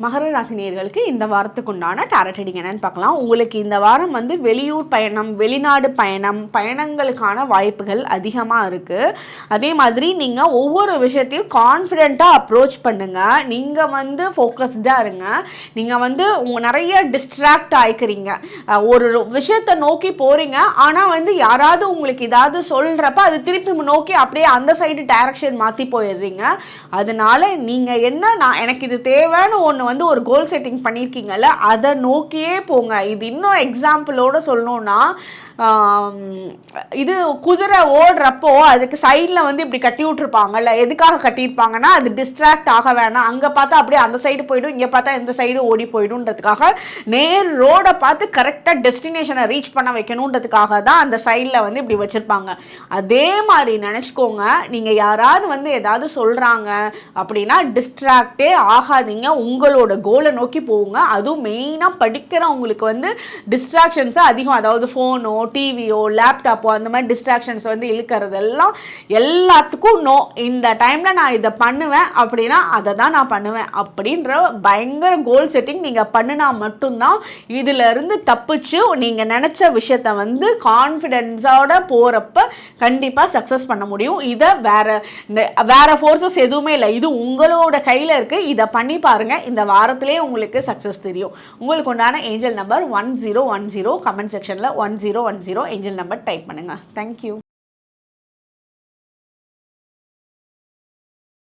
மகர ராசி நேயர்களுக்கு இந்த வாரத்துக்கு உண்டான டாரட் ரீடிங் என்னன்னு பார்க்கலாம். உங்களுக்கு இந்த வாரம் வந்து வெளியூர் பயணம், வெளிநாடு பயணம், பயணங்களுக்கான வாய்ப்புகள் அதிகமாக இருக்குது. அதே மாதிரி நீங்கள் ஒவ்வொரு விஷயத்தையும் கான்ஃபிடெண்ட்டாக அப்ரோச் பண்ணுங்கள். நீங்கள் வந்து ஃபோக்கஸ்டாக இருங்க. நீங்கள் வந்து நிறைய டிஸ்ட்ராக்ட் ஆகிக்கிறீங்க. ஒரு விஷயத்தை நோக்கி போகிறீங்க, ஆனால் வந்து யாராவது உங்களுக்கு ஏதாவது சொல்கிறப்ப அது திருப்பி நோக்கி அப்படியே அந்த சைடு டைரக்ஷன் மாற்றி போயிடுறீங்க. அதனால நீங்கள் என்ன, நான் எனக்கு இது தேவைன்னு ஒன்று வந்து ஒரு கோல் செட்டிங் பண்ணியிருக்கீங்கல்ல, அதை நோக்கியே போங்க. இது இன்னும் எக்ஸாம்பிளோட சொல்லணும்னா, இது குதிரை ஓடுறப்போ அதுக்கு சைடில் வந்து இப்படி கட்டி விட்டுருப்பாங்கல்ல, எதுக்காக கட்டியிருப்பாங்கன்னா அது டிஸ்ட்ராக்ட் ஆக வேணாம், அங்கே பார்த்தா அப்படியே அந்த சைடு போய்டும், இங்கே பார்த்தா இந்த சைடு ஓடி போய்டும்ன்றதுக்காக நேர் ரோடை பார்த்து கரெக்டாக டெஸ்டினேஷனை ரீச் பண்ண வைக்கணுன்றதுக்காக தான் அந்த சைடில் வந்து இப்படி வச்சுருப்பாங்க. அதே மாதிரி நினச்சிக்கோங்க. நீங்கள் யாராவது வந்து ஏதாவது சொல்கிறாங்க அப்படின்னா டிஸ்ட்ராக்டே ஆகாதீங்க, உங்களோட கோலை நோக்கி போங்க. அதுவும் மெயினாக படிக்கிறவங்களுக்கு வந்து டிஸ்ட்ராக்ஷன்ஸு அதிகம். அதாவது ஃபோனோ, டிவியோ, லேப்டாப்போ அந்த மாதிரி டிஸ்ட்ராக்ஷன்ஸ் வந்து இழுக்கிறதெல்லாம் எல்லாத்துக்கும் நோ. இந்த டைமில் நான் இதை பண்ணுவேன் அப்படின்னா அதை தான் நான் பண்ணுவேன் அப்படின்ற பயங்கர கோல் செட்டிங் நீங்கள் பண்ணினா மட்டும்தான் இதிலிருந்து தப்பிச்சு நீங்கள் நினச்ச விஷயத்தை வந்து கான்ஃபிடென்ஸோட போகிறப்ப கண்டிப்பாக சக்ஸஸ் பண்ண முடியும். இதை வேற ஃபோர்ஸஸ் எதுவுமே இல்லை, இது உங்களோட கையில் இருக்குது. இதை பண்ணி பாருங்கள், இந்த வாரத்திலே உங்களுக்கு சக்ஸஸ் தெரியும். உங்களுக்கு உண்டான ஏஞ்சல் நம்பர் 1010. கமெண்ட் செக்ஷனில் 1010 ஏஞ்சல் நம்பர் டைப் பண்ணுங்கள். தேங்க்யூ.